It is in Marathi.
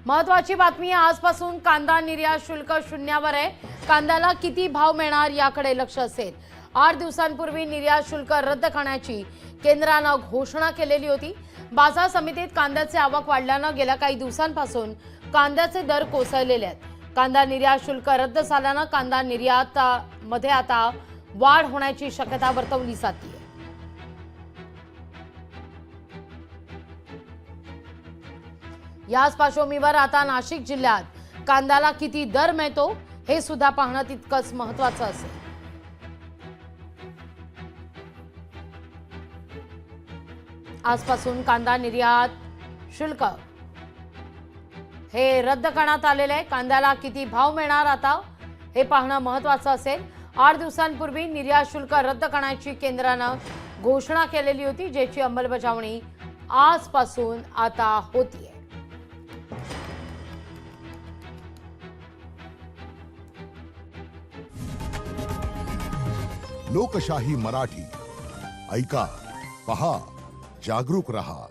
महत्वाची बातमी, आजपासून कांदा निर्यात शुल्क शून्यावर आहे। कांद्याला किती भाव मिळणार याकडे लक्ष असेल। 8 दिवसांपूर्वी निर्यात शुल्क रद्द करण्याची केंद्राने घोषणा केलेली होती। बाजार समितीत कांद्याचे आवक वाढल्याने गेल्या काही दिवसांपासून कांद्याचे दर कोसळलेले आहेत। कांदा निर्यात शुल्क रद्द झाल्याने कांदा निर्यातामध्ये आता वाढ होण्याची शक्यता वर्तवली जाते। याच पार्श्वभूमीवर आता नाशिक जिल्ह्यात कांद्याला किती दर मिळतो हे सुद्धा पाहणं तितकंच महत्त्वाचं असेल। आजपासून कांदा निर्यात शुल्क हे रद्द करण्यात आलेले आहे। कांद्याला किती भाव मिळणार आता हे पाहणं महत्त्वाचं असेल। 8 दिवसांपूर्वी निर्यात शुल्क रद्द करण्याची केंद्राने घोषणा केलेली होती, ज्याची अंमलबजावणी आजपासून आता होतीये। लोकशाही मराठी ऐका, पहा, जागरूक रहा।